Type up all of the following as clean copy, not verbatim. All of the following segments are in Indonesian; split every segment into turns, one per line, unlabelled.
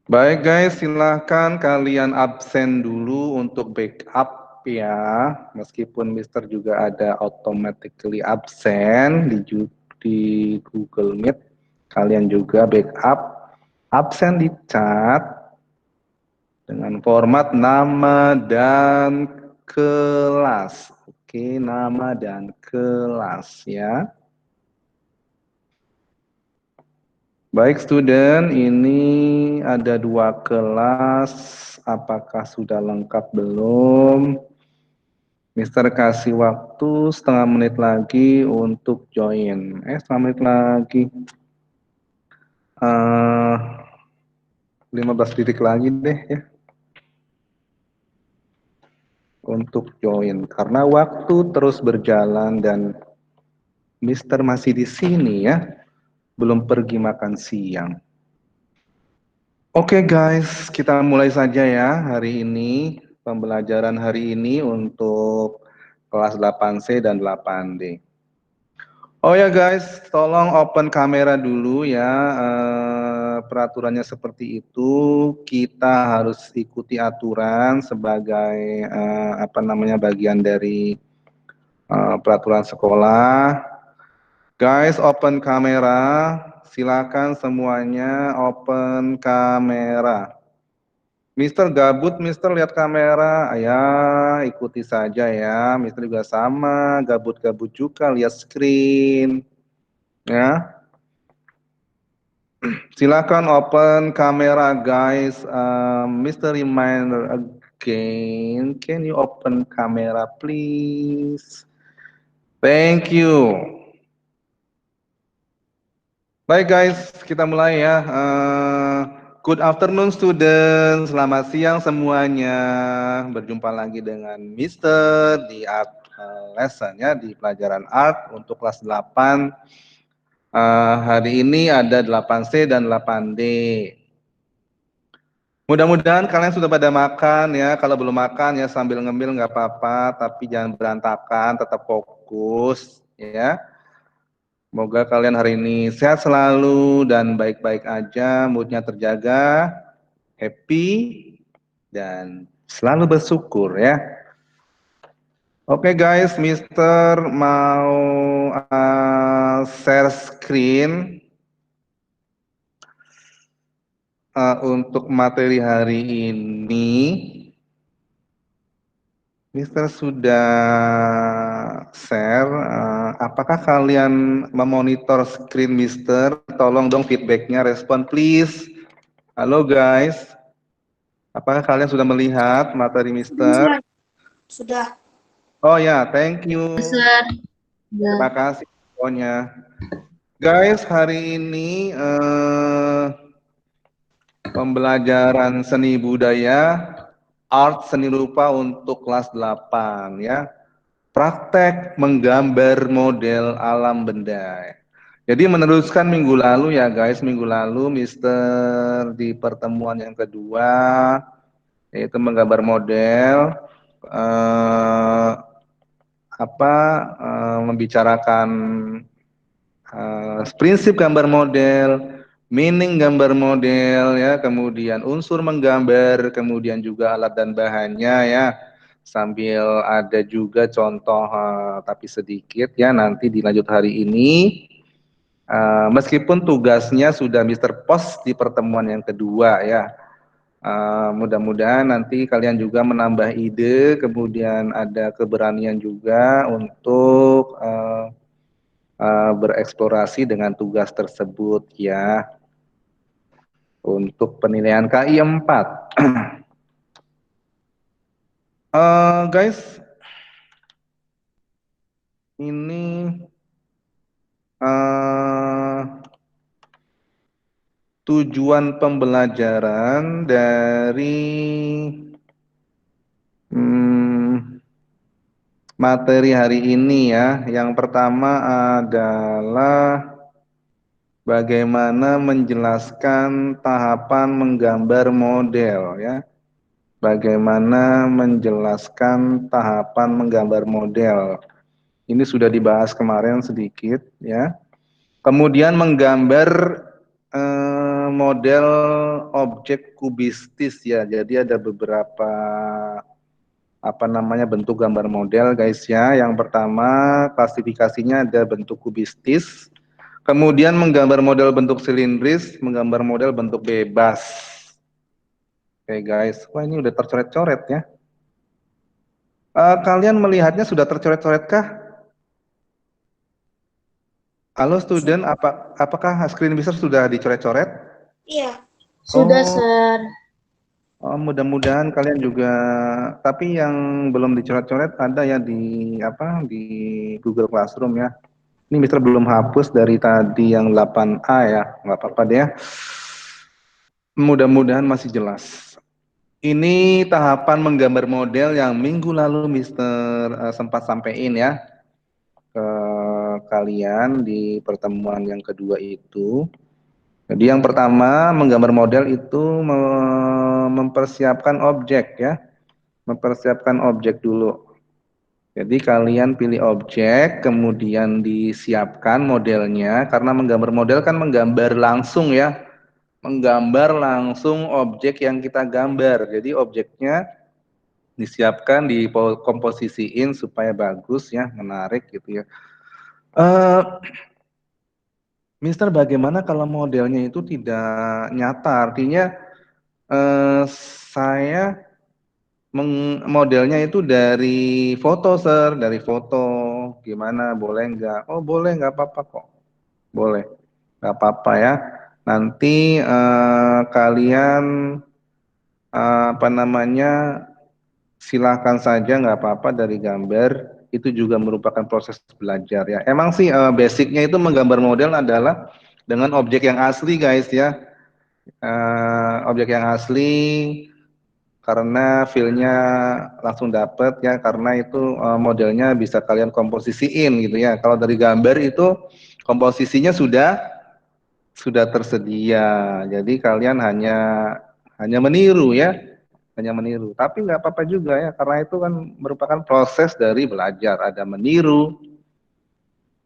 Baik guys, silahkan kalian absen dulu untuk backup ya. Meskipun Mister juga ada automatically absen di Google Meet, kalian juga backup absen di chat dengan format nama dan kelas. Oke, nama dan kelas ya. Baik student, ini ada 2 kelas, apakah sudah lengkap belum? Mister kasih waktu setengah menit lagi untuk join. Setengah menit lagi. 15 detik lagi deh ya. Untuk join. Karena waktu terus berjalan dan Mister masih di sini ya. Belum pergi makan siang. Oke guys, kita mulai saja ya hari ini. Pembelajaran hari ini untuk kelas 8C dan 8D. Oh ya guys, tolong open kamera dulu ya. Peraturannya seperti itu. Kita harus ikuti aturan sebagai bagian dari peraturan sekolah. Guys, open kamera. Silakan semuanya open kamera. Mister gabut, Mister lihat kamera, ya ikuti saja ya. Mister juga sama, gabut-gabut juga lihat screen, ya. Silakan open kamera, guys. Mister reminder again, can you open kamera, please? Thank you. Baik guys, kita mulai ya. Good afternoon students, selamat siang semuanya. Berjumpa lagi dengan Mister di art lesson ya, di pelajaran art untuk kelas 8. Hari ini ada 8C dan 8D. Mudah-mudahan kalian sudah pada makan ya. Kalau belum makan ya sambil ngemil nggak apa-apa, tapi jangan berantakan, tetap fokus ya. Semoga kalian hari ini sehat selalu dan baik-baik aja, moodnya terjaga, happy, dan selalu bersyukur ya. Oke guys, Mister mau share screen untuk materi hari ini. Mister sudah share, apakah kalian memonitor screen Mister? Tolong dong feedbacknya, respon please. Halo guys, apakah kalian sudah melihat materi Mister?
Sudah.
Oh ya, thank you.
Besar.
Terima kasih infonya. Guys, hari ini pembelajaran seni budaya, art seni rupa untuk kelas 8 ya. Praktek menggambar model alam benda. Jadi meneruskan minggu lalu ya guys, minggu lalu Mister di pertemuan yang kedua yaitu menggambar model membicarakan prinsip gambar model, meaning gambar model ya, kemudian unsur menggambar, kemudian juga alat dan bahannya ya. Sambil ada juga contoh tapi sedikit ya nanti dilanjut hari ini. Meskipun tugasnya sudah Mister Post di pertemuan yang kedua ya. Mudah-mudahan nanti kalian juga menambah ide, kemudian ada keberanian juga untuk bereksplorasi dengan tugas tersebut ya. Untuk penilaian KI 4. Guys, ini tujuan pembelajaran dari materi hari ini ya. Yang pertama adalah bagaimana menjelaskan tahapan menggambar model ya. Bagaimana menjelaskan tahapan menggambar model. Ini sudah dibahas kemarin sedikit ya. Kemudian menggambar model objek kubistis ya. Jadi ada beberapa apa namanya bentuk gambar model guys ya. Yang pertama klasifikasinya ada bentuk kubistis, kemudian menggambar model bentuk silindris, menggambar model bentuk bebas. Oke guys, wah ini udah tercoret-coret ya. Kalian melihatnya sudah tercoret-coret kah? Halo student, apakah screen bisa sudah dicoret-coret?
Iya, sudah,
Oh,
Sir.
oh, mudah-mudahan kalian juga, tapi yang belum dicoret-coret ada ya di apa di Google Classroom ya. Ini Mister belum hapus dari tadi yang 8A ya, nggak apa-apa deh ya. Mudah-mudahan masih jelas. Ini tahapan menggambar model yang minggu lalu Mister sempat sampaikan ya ke kalian di pertemuan yang kedua itu. Jadi yang pertama menggambar model itu mempersiapkan objek ya, mempersiapkan objek dulu. Jadi kalian pilih objek, kemudian disiapkan modelnya, karena menggambar model kan menggambar langsung ya, menggambar langsung objek yang kita gambar. Jadi objeknya disiapkan, dikomposisiin supaya bagus ya, menarik gitu ya. Mister, bagaimana kalau modelnya itu tidak nyata? Artinya saya modelnya itu dari foto, Sir, dari foto. Gimana, boleh nggak? Oh, boleh, nggak apa-apa kok. Boleh, nggak apa-apa ya. Nanti kalian apa namanya, silahkan saja, nggak apa-apa dari gambar. Itu juga merupakan proses belajar ya. Emang sih basicnya itu menggambar model adalah dengan objek yang asli, guys ya. Objek yang asli karena feel-nya langsung dapet ya, karena itu modelnya bisa kalian komposisiin gitu ya. Kalau dari gambar itu komposisinya sudah tersedia, jadi kalian hanya meniru ya, hanya meniru. Tapi nggak apa-apa juga ya, karena itu kan merupakan proses dari belajar. Ada meniru,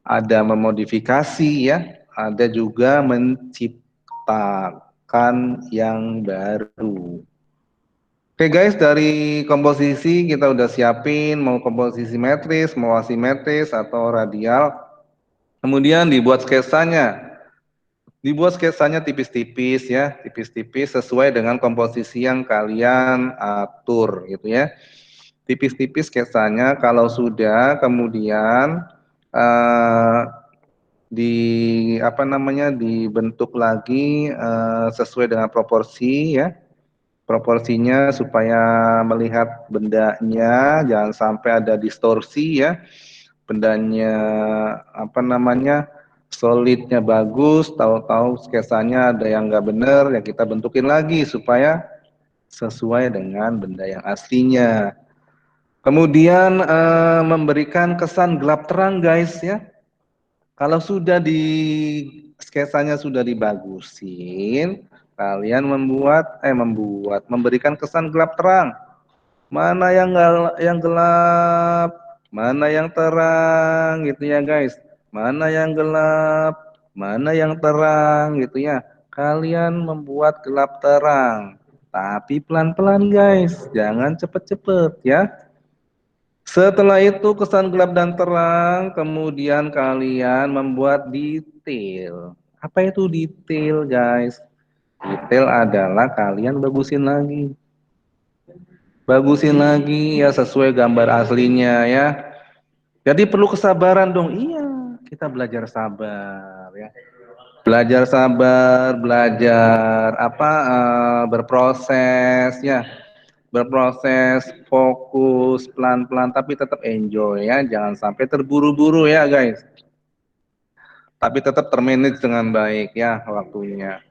ada memodifikasi ya, ada juga menciptakan yang baru. Oke guys, dari komposisi kita udah siapin mau komposisi metris, mau asimetris atau radial. Kemudian dibuat sketsanya. Dibuat sketsanya tipis-tipis ya, tipis-tipis sesuai dengan komposisi yang kalian atur gitu ya. Tipis-tipis sketsanya, kalau sudah kemudian eh, di apa namanya dibentuk lagi sesuai dengan proporsi ya, proporsinya supaya melihat bendanya jangan sampai ada distorsi ya, bendanya apa namanya solidnya bagus, tahu-tahu sketsanya ada yang nggak benar ya, kita bentukin lagi supaya sesuai dengan benda yang aslinya. Kemudian memberikan kesan gelap terang guys ya. Kalau sudah di sketsanya sudah dibagusin, kalian memberikan kesan gelap terang. Mana yang gelap, mana yang terang gitu ya guys. Mana yang gelap, mana yang terang gitu ya. Kalian membuat gelap terang, tapi pelan-pelan guys, jangan cepet-cepet ya. Setelah itu kesan gelap dan terang, kemudian kalian membuat detail. Apa itu detail, guys? Detail adalah kalian bagusin lagi. Bagusin lagi ya sesuai gambar aslinya ya. Jadi perlu kesabaran dong. Iya, kita belajar sabar ya. Belajar sabar, belajar apa berproses ya, berproses, fokus, pelan-pelan, tapi tetap enjoy ya, jangan sampai terburu-buru ya guys. Tapi tetap termanage dengan baik ya waktunya.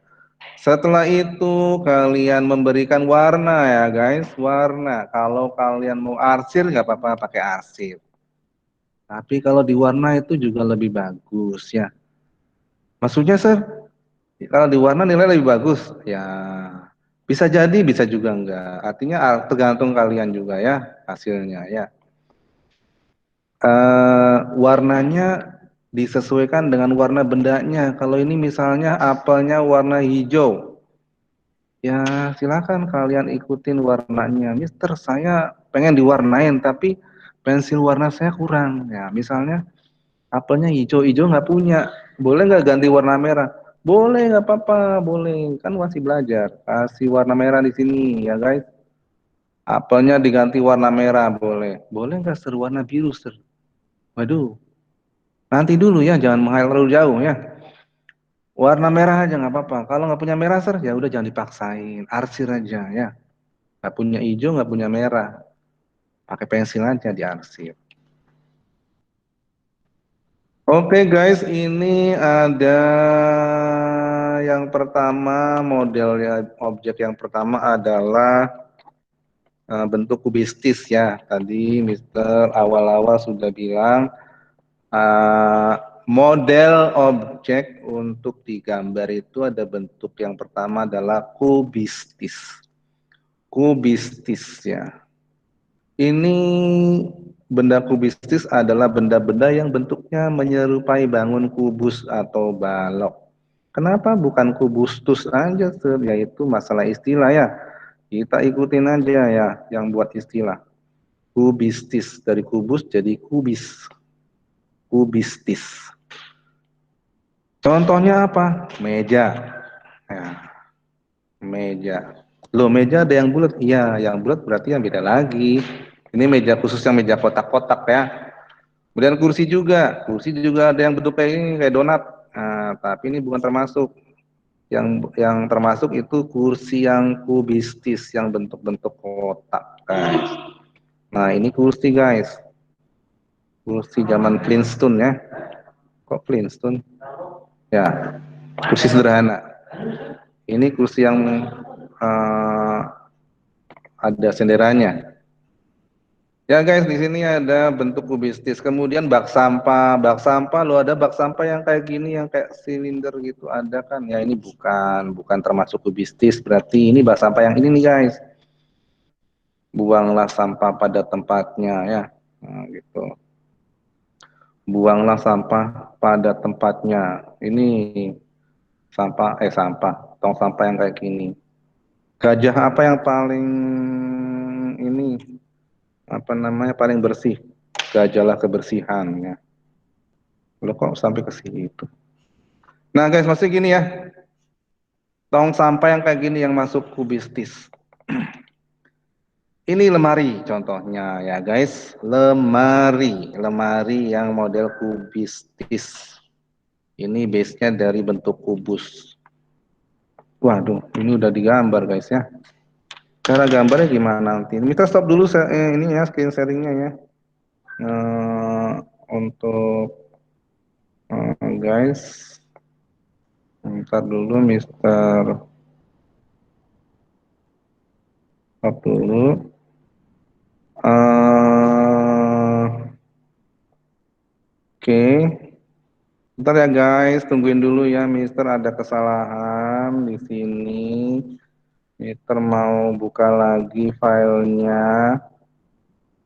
Setelah itu kalian memberikan warna ya guys, warna. Kalau kalian mau arsir nggak apa-apa pakai arsir. Tapi kalau diwarna itu juga lebih bagus ya. Maksudnya sir, kalau diwarna nilai lebih bagus ya. Bisa jadi, bisa juga enggak. Artinya tergantung kalian juga ya hasilnya ya. Warnanya disesuaikan dengan warna bendanya. Kalau ini misalnya apelnya warna hijau, ya silakan kalian ikutin warnanya. Mister, saya pengen diwarnain, tapi pensil warna saya kurang. Ya, misalnya apelnya hijau-hijau nggak punya, boleh nggak ganti warna merah? Boleh, nggak apa-apa, boleh. Kan masih belajar. Kasih warna merah di sini, ya guys. Apelnya diganti warna merah, boleh. Boleh nggak ser warna biru, ser? Waduh, nanti dulu ya, jangan menghayal terlalu jauh ya. Warna merah aja nggak apa-apa. Kalau nggak punya merah, ser, ya udah jangan dipaksain. Arsir aja ya. Nggak punya hijau, nggak punya merah. Pakai pensil aja diarsir. Oke guys, ini ada yang pertama, modelnya objek yang pertama adalah bentuk kubistis ya. Tadi Mister awal-awal sudah bilang uh, model objek untuk digambar itu ada bentuk yang pertama adalah kubistis. Kubistis ya. Ini benda kubistis adalah benda-benda yang bentuknya menyerupai bangun kubus atau balok. Kenapa bukan kubustus aja, Sir? Yaitu masalah istilah ya. Kita ikutin aja ya yang buat istilah. Kubistis, dari kubus jadi kubis. Kubistis. Contohnya apa? Meja. Ya, meja. Loh, meja ada yang bulat? Iya, yang bulat berarti yang beda lagi. Ini meja khusus yang meja kotak-kotak ya. Kemudian kursi juga ada yang bentuk kayak ini kayak donat. Nah, tapi ini bukan termasuk. Yang termasuk itu kursi yang kubistis yang bentuk-bentuk kotak, guys. Nah, ini kursi, guys. Kursi zaman Flintstone ya. Kok Flintstone? Ya, kursi sederhana. Ini kursi yang uh, ada senderanya. Ya guys, di sini ada bentuk kubistis. Kemudian bak sampah. Bak sampah, lo ada bak sampah yang kayak gini, yang kayak silinder gitu, ada kan? Ya ini bukan termasuk kubistis. Berarti ini bak sampah yang ini nih guys. Buanglah sampah pada tempatnya ya. Nah, gitu. Buanglah sampah pada tempatnya. Ini sampah, tong sampah yang kayak gini. Gajah apa yang paling ini apa namanya paling bersih? Gajahlah kebersihan ya. Lo kok sampai ke situ? Nah guys, masih gini ya. Tong sampah yang kayak gini yang masuk kubistis. Ini lemari contohnya ya guys. Lemari yang model kubistis. Ini base-nya dari bentuk kubus. Waduh, ini udah digambar guys ya. Cara gambarnya gimana nanti? Kita stop dulu ini ya screen sharingnya ya. Untuk guys, ntar dulu Mister stop dulu. Oke, bentar ya guys, tungguin dulu ya, Mister ada kesalahan di sini. Mister mau buka lagi filenya.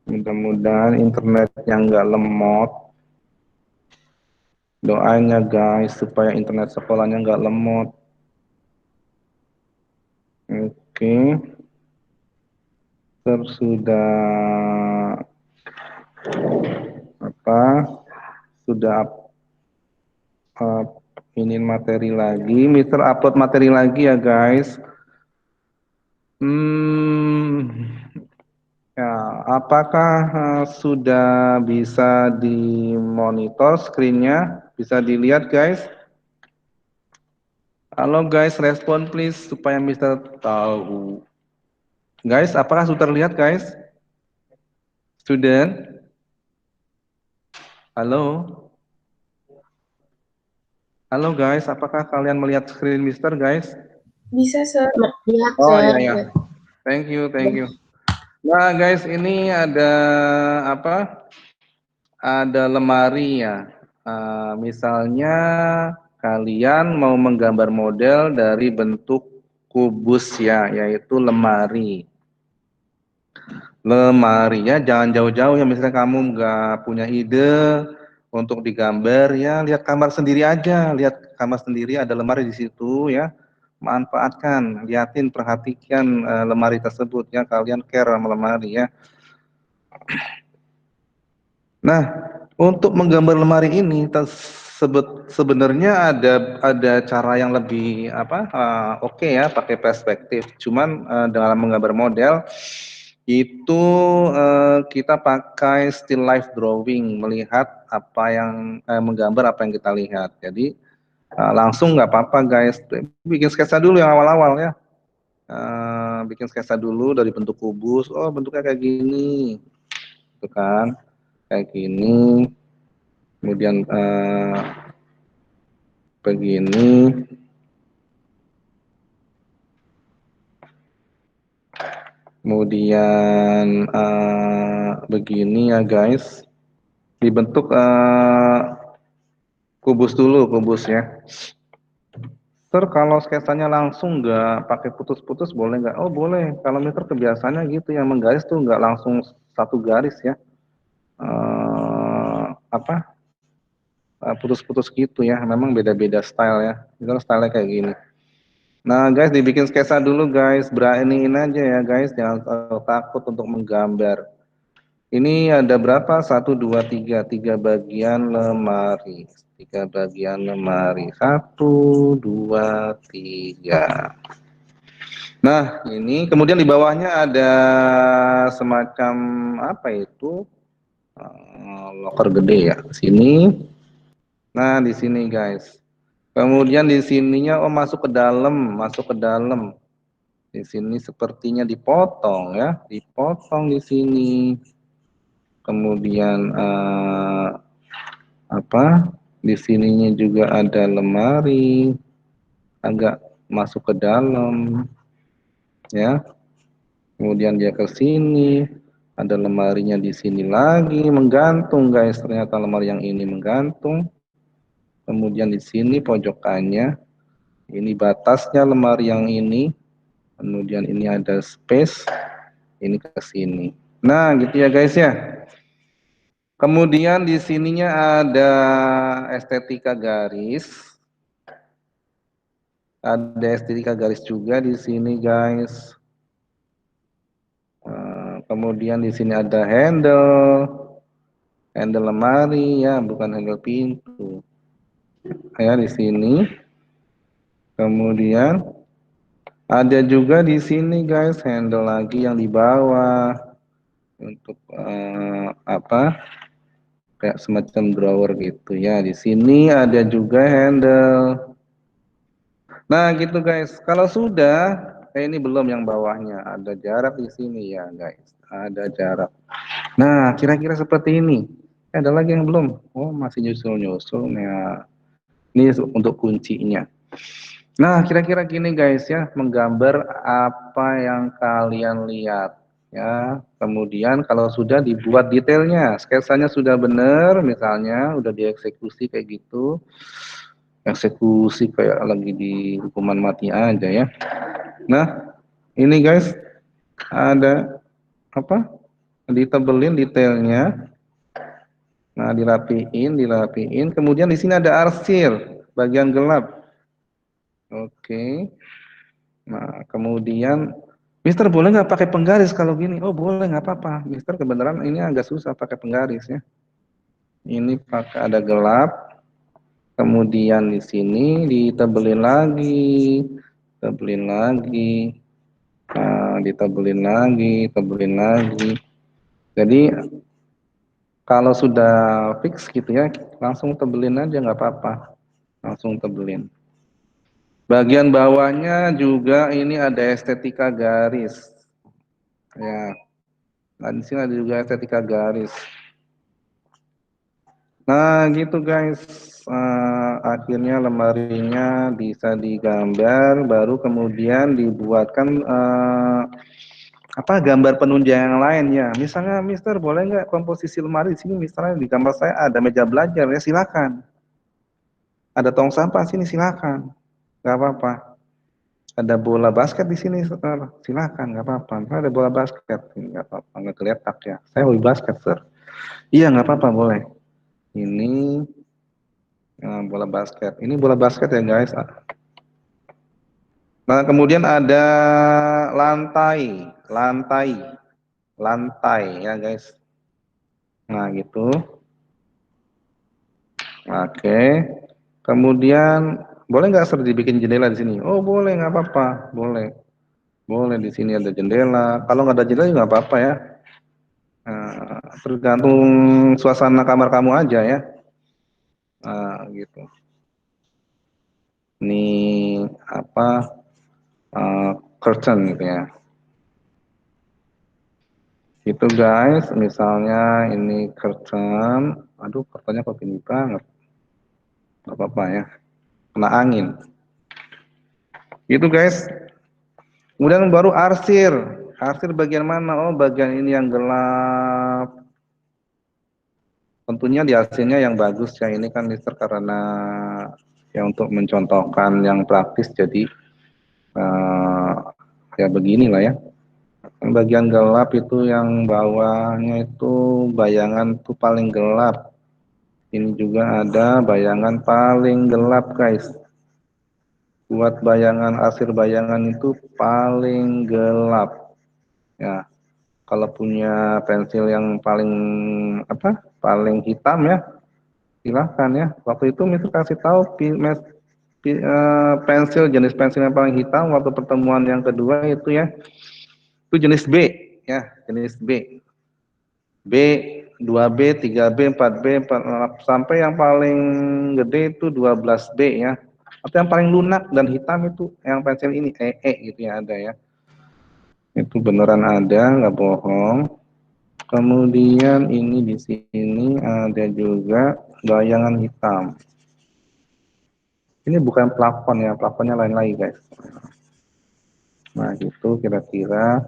Mudah-mudahan internetnya nggak lemot. Doanya guys supaya internet sekolahnya nggak lemot. Oke, sudah apa? Sudah ini materi lagi, Mister upload materi lagi ya guys. Ya, apakah sudah bisa dimonitor screen-nya? Bisa dilihat guys? Halo guys, respon please supaya Mister tahu. Guys, apakah sudah terlihat guys? Student? Halo? Halo guys, apakah kalian melihat screen Mister guys?
Bisa, Sir. Lihat,
Oh
Sir.
iya ya. Thank you. Nah guys, ini ada apa? Ada lemari ya. Misalnya kalian mau menggambar model dari bentuk kubus ya, yaitu lemari. Lemari ya, jangan jauh-jauh ya. Misalnya kamu nggak punya ide untuk digambar ya lihat kamar sendiri aja, lihat kamar sendiri ada lemari di situ ya. Manfaatkan, liatin, perhatikan lemari tersebut ya, kalian care sama lemari ya. Nah, untuk menggambar lemari ini sebenarnya ada cara yang lebih oke ya, pakai perspektif. Cuman dalam menggambar model itu kita pakai still life drawing, melihat apa yang menggambar apa yang kita lihat. Jadi langsung nggak apa-apa guys, bikin sketsa dulu yang awal-awal ya. Bikin sketsa dulu dari bentuk kubus, oh bentuknya kayak gini, gitu kan, kayak gini. Kemudian begini, kemudian begini ya guys, dibentuk kubus dulu, kubus ya. Ter kalau sketsanya langsung nggak pakai putus-putus boleh nggak? Oh boleh, kalau meter kebiasaannya gitu yang menggaris tuh nggak langsung satu garis ya, putus-putus gitu ya, memang beda-beda style ya, misalnya style kayak gini. Nah guys, dibikin sketsa dulu guys, beraniin aja ya guys, jangan takut untuk menggambar. Ini ada berapa? Satu, dua, tiga bagian lemari. Tiga bagian lemari. Satu, dua, tiga. Nah, ini kemudian di bawahnya ada semacam apa itu? Loker gede ya. Sini. Nah, di sini guys. Kemudian di sininya masuk ke dalam, masuk ke dalam. Di sini sepertinya dipotong ya, dipotong di sini. Kemudian di sininya juga ada lemari, agak masuk ke dalam, ya. Kemudian dia ke sini, ada lemarinya di sini lagi, menggantung guys. Ternyata lemari yang ini menggantung. Kemudian di sini pojokannya, ini batasnya lemari yang ini. Kemudian ini ada space, ini ke sini. Nah, gitu ya guys ya. Kemudian di sininya ada estetika garis. Ada estetika garis juga di sini, guys. Kemudian di sini ada handle, handle lemari ya, bukan handle pintu. Ya di sini. Kemudian ada juga di sini, guys, handle lagi yang di bawah untuk kayak semacam drawer gitu ya. Di sini ada juga handle. Nah, gitu guys. Kalau sudah, ini belum yang bawahnya. Ada jarak di sini ya, guys. Ada jarak. Nah, kira-kira seperti ini. Ada lagi yang belum? Oh, masih nyusul-nyusul. Nah, ini untuk kuncinya. Nah, kira-kira gini guys ya, menggambar apa yang kalian lihat ya. Kemudian kalau sudah dibuat detailnya, sketsanya sudah benar, misalnya udah dieksekusi kayak gitu. Eksekusi kayak lagi di hukuman mati aja ya. Nah, ini guys ada apa? Ditebelin detailnya. Nah, dirapiin. Kemudian di sini ada arsir, bagian gelap. Oke. Nah, kemudian Mister boleh nggak pakai penggaris kalau gini? Oh boleh, nggak apa-apa. Mister kebenaran ini agak susah pakai penggaris ya. Ini pakai ada gelap. Kemudian di sini ditebelin lagi, tebelin lagi, ditebelin lagi, tebelin lagi. Jadi kalau sudah fix gitu ya, langsung tebelin aja nggak apa-apa, langsung tebelin. Bagian bawahnya juga ini ada estetika garis, ya. Nah di sini ada juga estetika garis. Nah gitu guys, akhirnya lemarinya bisa digambar, baru kemudian dibuatkan gambar penunjang yang lain ya. Misalnya Mister boleh nggak komposisi lemari di sini, misalnya di gambar saya ada meja belajar ya, silakan. Ada tong sampah sini, silakan, nggak apa-apa. Ada bola basket di sini, silakan, nggak apa-apa. Ada bola basket, nggak apa-apa, nggak kelihatan ya. Saya hobi basket, sir. Iya, nggak apa-apa, boleh. Ini bola basket. Ini bola basket ya guys. Nah, kemudian ada lantai, lantai ya guys. Nah, gitu. Oke. Kemudian boleh nggak Sir dibikin jendela di sini? Oh, boleh, nggak apa-apa. Boleh. Boleh di sini ada jendela. Kalau nggak ada jendela juga nggak apa-apa ya. Tergantung suasana kamar kamu aja ya. Nah, gitu. Ini apa? Curtain gitu ya. Itu guys, misalnya ini curtain. Aduh, curtainnya kok gini banget. Nggak apa-apa ya. Kena angin. Itu guys. Kemudian baru arsir. Arsir bagian mana? Oh, bagian ini yang gelap. Tentunya di arsirnya yang bagus ya. Ini kan Mister karena ya untuk mencontohkan yang praktis jadi eh, ya beginilah ya. Yang bagian gelap itu yang bawahnya itu bayangan tuh paling gelap. Ini juga ada bayangan paling gelap guys. Buat bayangan arsir bayangan itu paling gelap. Ya, kalau punya pensil yang paling apa? Paling hitam ya, silahkan ya. Waktu itu Mister kasih tahu pensil jenis pensil yang paling hitam waktu pertemuan yang kedua itu ya. Itu jenis B ya, jenis B. B, 2B, 3B, 4B, 4, sampai yang paling gede itu 12B ya. Atau yang paling lunak dan hitam itu yang pensil ini gitu ya ada ya. Itu beneran ada, nggak bohong. Kemudian ini di sini ada juga bayangan hitam. Ini bukan plafon ya, plafonnya lain lagi guys. Nah itu kira-kira.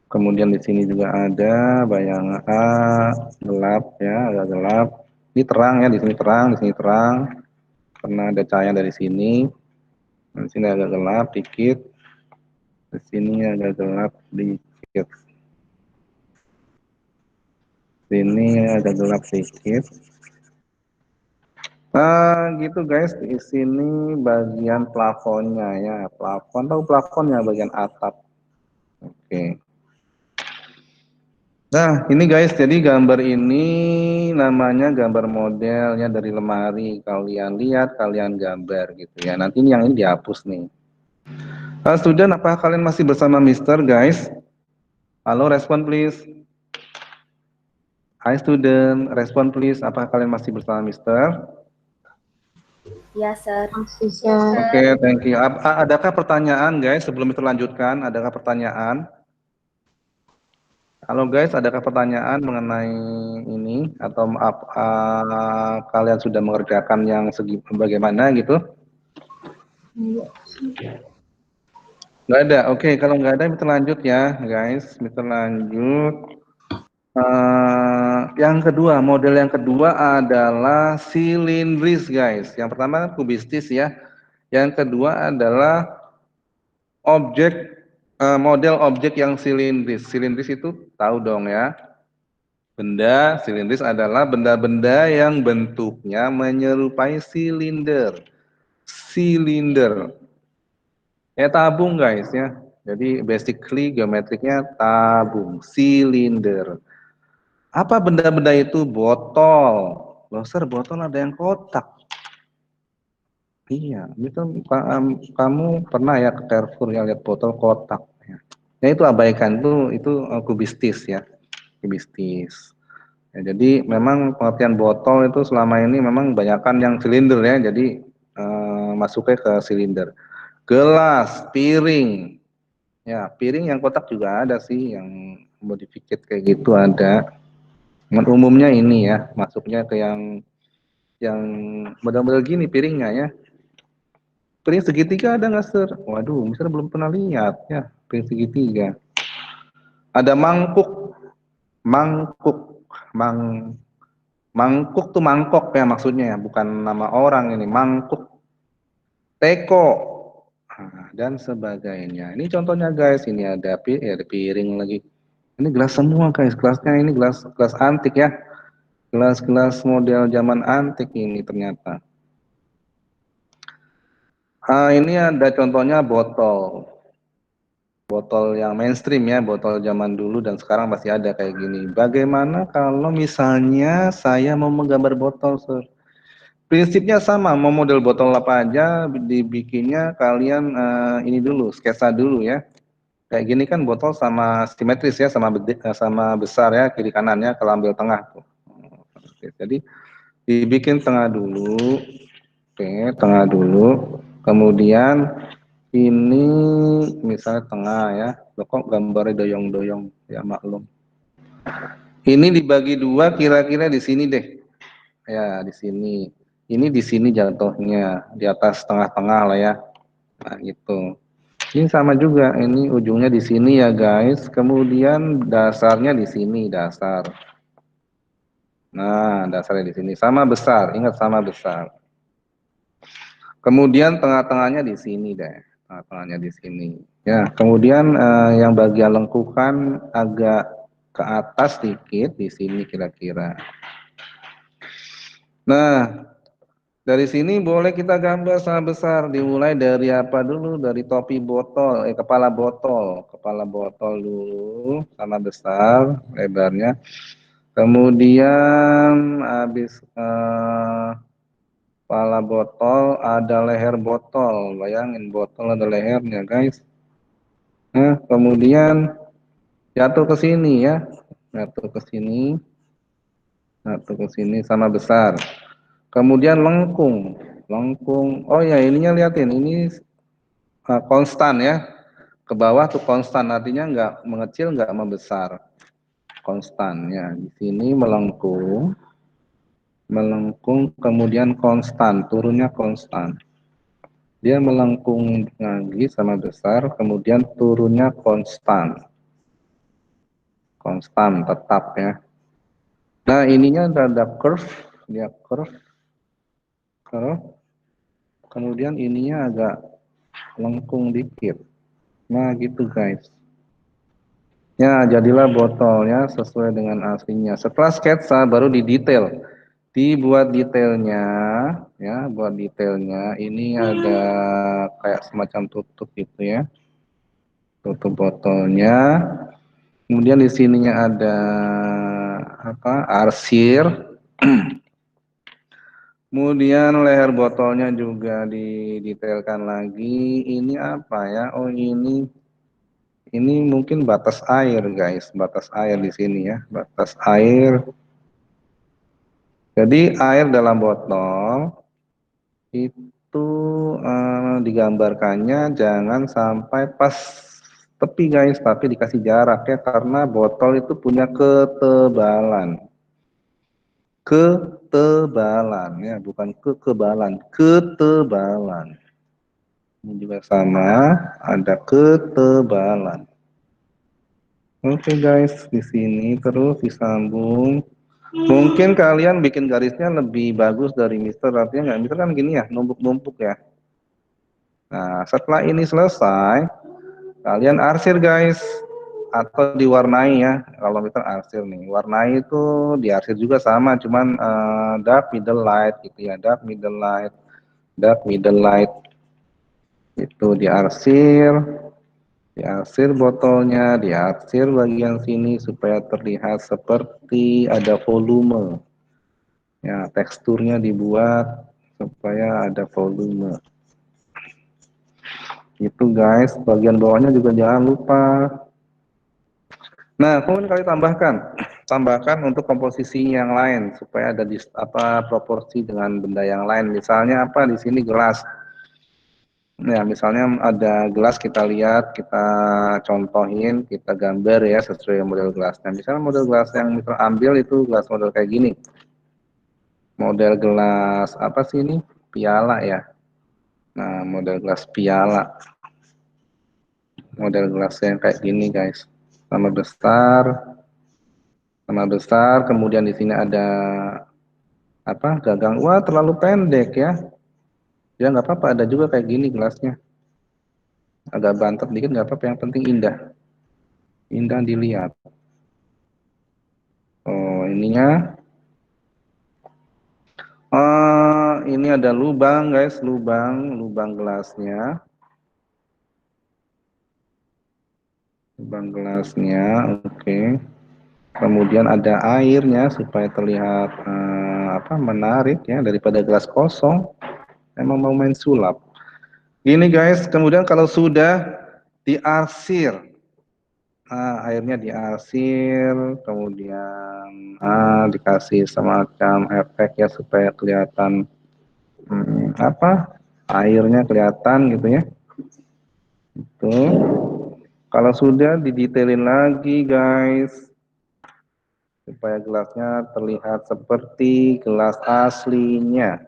Kemudian di sini juga ada bayangan gelap ya, agak gelap. Ini terang ya, di sini terang, di sini terang. Karena ada cahaya dari sini. Di sini agak gelap dikit. Di sini agak gelap dikit. Sini agak gelap sedikit. Nah, gitu guys. Di sini bagian plafonnya ya. Plafon, tahu plafonnya bagian atap. Oke. Nah, ini guys, jadi gambar ini namanya gambar modelnya dari lemari. Kalian lihat, kalian gambar gitu ya. Nanti yang ini dihapus nih. Student, apakah kalian masih bersama Mister, guys? Halo, respon please. Hi student, respon please. Apakah kalian masih bersama Mister?
Ya, Sir.
Masih, Sir.
Oke, thank you. Adakah pertanyaan, guys, sebelum kita lanjutkan? Adakah pertanyaan? Halo, guys, adakah pertanyaan mengenai ini? Atau kalian sudah mengerjakan yang segi bagaimana gitu? Nggak ada. Oke, kalau nggak ada, kita lanjut ya, guys. Kita lanjut. Yang kedua, model yang kedua adalah silindris, guys. Yang pertama kubistis ya. Yang kedua adalah model objek yang silindris. Silindris itu tahu dong ya. Benda silindris adalah benda-benda yang bentuknya menyerupai silinder. Silinder. Ya tabung guys ya. Jadi basically geometriknya tabung, silinder. Apa benda-benda itu? Botol. Loh sir, botol ada yang kotak. Iya, itu kamu pernah ya ke Carrefour ya lihat botol kotak. Ya itu abaikan, itu kubistis ya, kubistis. Ya, jadi memang pengertian botol itu selama ini memang banyakkan yang silinder ya, jadi masuknya ke silinder. Gelas, piring, ya piring yang kotak juga ada sih, yang modified kayak gitu ada. Umumnya ini ya, masuknya ke yang model-model gini piringnya ya. Piring segitiga ada nggak Sir? Waduh, misalnya belum pernah lihat ya piring segitiga. Ada mangkuk, mangkuk, mangkuk tuh mangkok ya maksudnya ya, bukan nama orang ini, mangkuk, teko, dan sebagainya. Ini contohnya guys, ini ada piring lagi. Ini gelas semua guys, gelasnya ini gelas antik ya. Gelas-gelas model zaman antik ini ternyata. Ini ada contohnya botol. Botol yang mainstream ya, botol zaman dulu dan sekarang masih ada kayak gini. Bagaimana kalau misalnya saya mau menggambar botol, Sir? Prinsipnya sama, mau model botol apa aja, dibikinnya kalian ini dulu, sketsa dulu ya. Kayak gini kan botol sama simetris ya, sama besar ya, kiri kanannya kalau ambil tengah tuh. Oke, jadi dibikin tengah dulu, oke, tengah dulu. Kemudian ini misalnya tengah ya, loh kok gambarnya doyong-doyong ya maklum. Ini dibagi dua kira-kira di sini deh. Ya, di sini. Ini di sini jatuhnya, di atas tengah-tengah lah ya. Nah, gitu. Ini sama juga, ini ujungnya di sini ya guys. Kemudian dasarnya di sini, dasar. Nah, dasarnya di sini sama besar, ingat sama besar. Kemudian tengah-tengahnya di sini deh. Tengah-tengahnya di sini. Ya, kemudian yang bagian lengkukan agak ke atas sedikit di sini kira-kira. Nah, dari sini boleh kita gambar sama besar. Dimulai dari apa dulu? Dari topi botol, kepala botol dulu sama besar lebarnya. Kemudian habis kepala botol ada leher botol. Bayangin botol ada lehernya, guys. Nah, kemudian jatuh ke sini ya. Jatuh ke sini, jatuh ke sini sama besar. Kemudian lengkung. Lengkung. Oh ya, ininya liatin. Ini konstan ya. Ke bawah tuh konstan, artinya nggak mengecil, nggak membesar. Konstan ya. Di sini melengkung, melengkung, kemudian konstan, turunnya konstan. Dia melengkung lagi sama besar, kemudian turunnya konstan. Konstan, tetap ya. Nah, ininya ada curve, dia curve. Kemudian ininya agak lengkung dikit. Nah, gitu guys. Ya, jadilah botolnya sesuai dengan aslinya. Setelah sketsa baru didetail. Dibuat detailnya, ya, buat detailnya. Ini ada kayak semacam tutup gitu ya. Tutup botolnya. Kemudian di sininya ada apa? Arsir. Kemudian leher botolnya juga didetailkan lagi. Ini apa ya? Oh, ini mungkin batas air, guys. Batas air di sini ya. Batas air. Jadi air dalam botol itu digambarkannya jangan sampai pas tepi, guys, tapi dikasih jarak ya karena botol itu punya ketebalan. Ketebalan ya, bukan kekebalan, ketebalan. Ini juga sama, ada ketebalan. Oke guys, di sini terus disambung. Mungkin kalian bikin garisnya lebih bagus dari Mister, artinya nggak, Mister kan gini ya, numpuk-numpuk ya. Nah, setelah ini selesai, kalian arsir guys, atau diwarnai ya. Kalau Mister arsir nih, warnai itu diarsir juga sama, cuman dark middle light gitu ya, dark middle light, dark middle light. Itu diarsir. Diarsir botolnya, diarsir bagian sini supaya terlihat seperti ada volume. Ya, teksturnya dibuat supaya ada volume. Itu guys, bagian bawahnya juga jangan lupa. Nah, kemudian kalian tambahkan untuk komposisi yang lain supaya ada proporsi dengan benda yang lain. Misalnya apa di sini gelas. Ya, misalnya ada gelas kita lihat, kita contohin, kita gambar ya sesuai model gelasnya. Misalnya model gelas yang kita ambil itu gelas model kayak gini. Model gelas apa sih ini? Piala ya. Nah, model gelas piala. Model gelas yang kayak gini, guys. Sama besar, kemudian di sini ada apa? Gagang. Wah, terlalu pendek ya. Ya nggak apa-apa, ada juga kayak gini gelasnya. Agak bantet dikit nggak apa-apa, yang penting indah. Indah dilihat. Oh, ininya Ini ada lubang guys, lubang gelasnya. Lubang gelasnya, oke. Kemudian ada airnya supaya terlihat menarik ya daripada gelas kosong. Emang mau main sulap. Gini guys, kemudian kalau sudah diarsir, airnya diarsir, kemudian dikasih semacam efek ya supaya kelihatan airnya kelihatan gitu ya. Itu. Kalau sudah didetailin lagi guys, supaya gelasnya terlihat seperti gelas aslinya.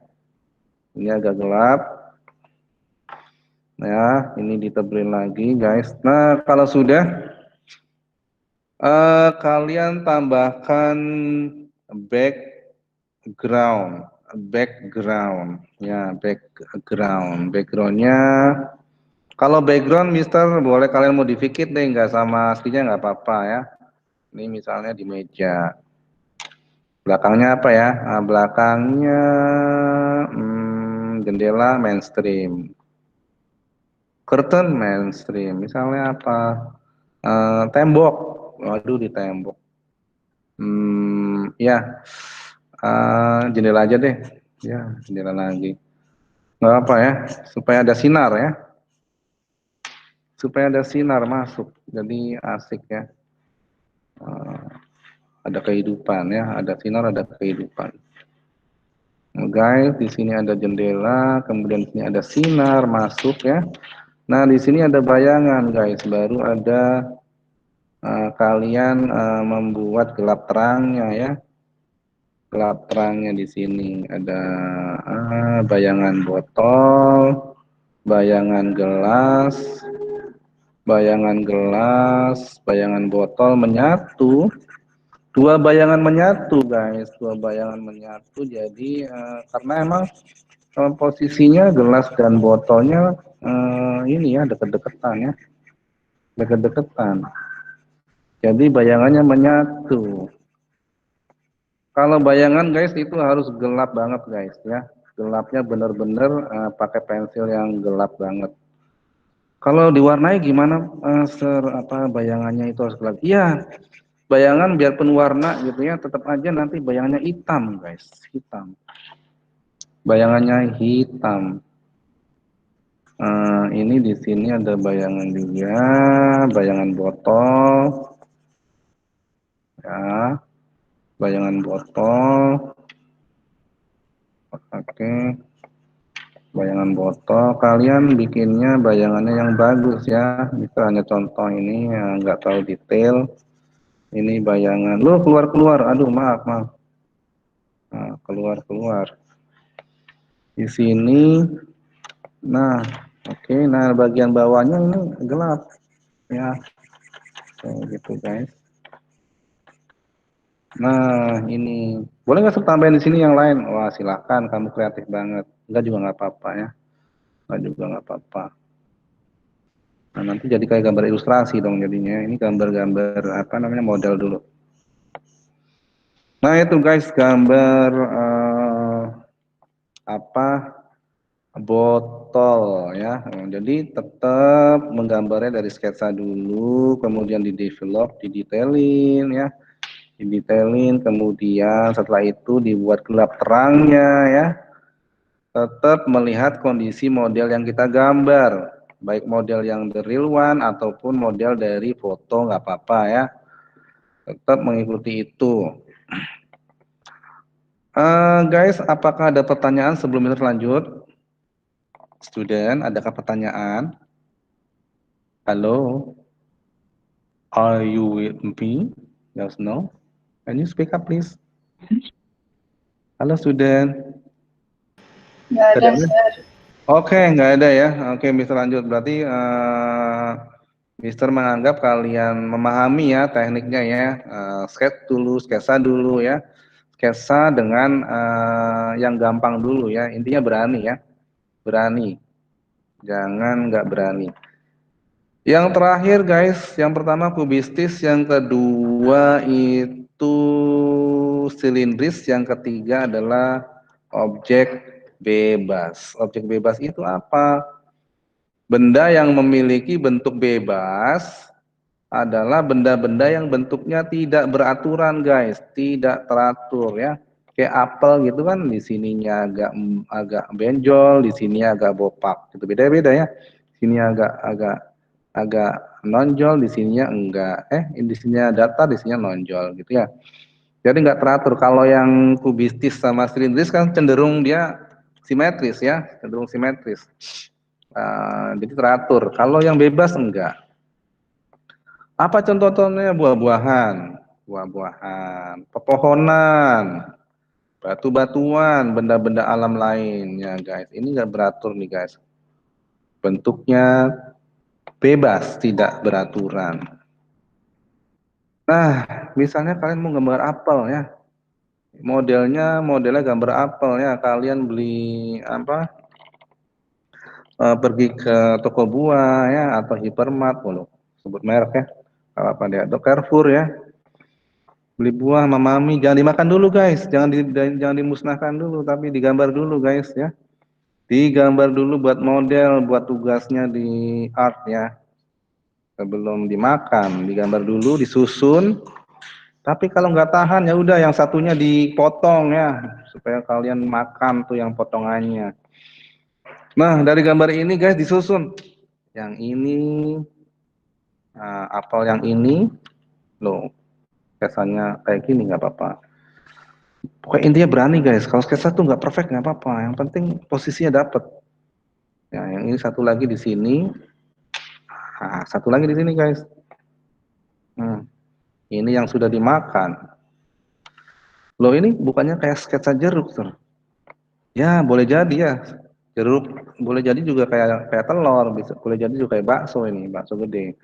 Ini agak gelap. Ya, ini ditebelin lagi guys. Nah, kalau sudah kalian tambahkan backgroundnya. Kalau background Mister boleh kalian modifik deh, nggak sama aslinya nggak apa-apa ya. Ini misalnya di meja. Belakangnya apa ya? Belakangnya jendela mainstream. Curtain mainstream. Misalnya apa? Tembok. Waduh, di tembok. Ya. Jendela aja deh. Ya, jendela lagi. Nggak apa ya, supaya ada sinar ya. Supaya ada sinar masuk. Jadi asik ya. Ada kehidupan ya, ada sinar, ada kehidupan. Nah, guys, di sini ada jendela, kemudian di sini ada sinar masuk ya. Nah, di sini ada bayangan, guys. Baru ada kalian membuat gelap terangnya ya. Gelap terangnya di sini ada bayangan botol, bayangan gelas, bayangan botol menyatu. Dua bayangan menyatu guys, dua bayangan menyatu. Jadi karena emang posisinya gelas dan botolnya ini ya deket-deketan ya, deket-deketan. Jadi bayangannya menyatu. Kalau bayangan guys itu harus gelap banget guys ya, gelapnya bener-bener pakai pensil yang gelap banget. Kalau diwarnai gimana bayangannya itu harus gelap? Iya, bayangan biarpun warna gitu ya, tetap aja nanti bayangannya hitam guys, hitam. Bayangannya hitam. Ini di sini ada bayangan juga, bayangan botol, ya, bayangan botol. Oke, bayangan botol. Kalian bikinnya bayangannya yang bagus ya. Itu hanya contoh ini, nggak terlalu detail. Ini bayangan, loh keluar. Aduh maaf. Nah, keluar. Di sini, nah, oke. Nah bagian bawahnya ini gelap, ya. Gitu guys. Nah ini, boleh nggak tambahin di sini yang lain? Wah silahkan, kamu kreatif banget. Enggak juga nggak apa-apa ya. Enggak juga nggak apa-apa. Nah nanti jadi kayak gambar ilustrasi dong jadinya. Ini gambar-gambar model dulu. Nah itu guys gambar botol ya. Jadi tetap menggambarnya dari sketsa dulu, kemudian di-develop, didetailin ya. Didetailin, kemudian setelah itu dibuat gelap terangnya ya. Tetap melihat kondisi model yang kita gambar, baik model yang the real one ataupun model dari foto nggak apa-apa ya. Tetap mengikuti itu. Guys, apakah ada pertanyaan sebelum kita lanjut? Student, adakah pertanyaan? Halo? Are you with me? Yes, no? Can you speak up, please? Halo, student.
Nggak ada, Sir.
Oke, nggak ada ya. Oke, Mister lanjut. Berarti Mister menganggap kalian memahami ya tekniknya ya. Sketsa dulu ya. Sketsa dengan yang gampang dulu ya. Intinya berani ya. Berani. Jangan nggak berani. Yang terakhir guys, yang pertama kubistis, yang kedua itu silindris, yang ketiga adalah Objek bebas. Objek bebas itu apa? Benda yang memiliki bentuk bebas adalah benda-benda yang bentuknya tidak beraturan, guys, tidak teratur ya. Kayak apel gitu kan, di sininya agak agak benjol, di sini agak bopak. Itu beda-beda ya. Sini agak nonjol, di sininya enggak. Di sininya datar, di sininya nonjol gitu ya. Jadi nggak teratur. Kalau yang kubistis sama silindris kan cenderung dia simetris ya, cenderung simetris. Jadi teratur. Kalau yang bebas enggak. Apa contoh-contohnya? Buah-buahan, buah-buahan, pepohonan, batu-batuan, benda-benda alam lainnya, guys. Ini enggak beratur nih, guys. Bentuknya bebas, tidak beraturan. Nah, misalnya kalian mau gambar apel ya. Modelnya gambar apel ya. Kalian beli apa? Pergi ke toko buah ya atau hypermart, sebut merek ya. Kalau apa dia? Atau Carrefour ya. Beli buah sama mami, jangan dimakan dulu guys, jangan dimusnahkan dulu, tapi digambar dulu guys ya. Digambar dulu buat model, buat tugasnya di art ya. Sebelum dimakan, digambar dulu, disusun. Tapi kalau nggak tahan ya udah yang satunya dipotong ya, supaya kalian makan tuh yang potongannya. Nah dari gambar ini guys disusun. Yang ini, apel yang ini, loh, kesannya kayak gini nggak apa-apa. Pokoknya intinya berani guys. Kalau sketsa tuh nggak perfect nggak apa-apa. Yang penting posisinya dapet. Ya, yang ini satu lagi di sini. Nah, satu lagi di sini guys. Ini yang sudah dimakan. Loh ini bukannya kayak sketsa jeruk, Sir. Ya boleh jadi ya. Jeruk boleh jadi juga kayak telur, bisa boleh jadi juga kayak bakso ini, bakso gede.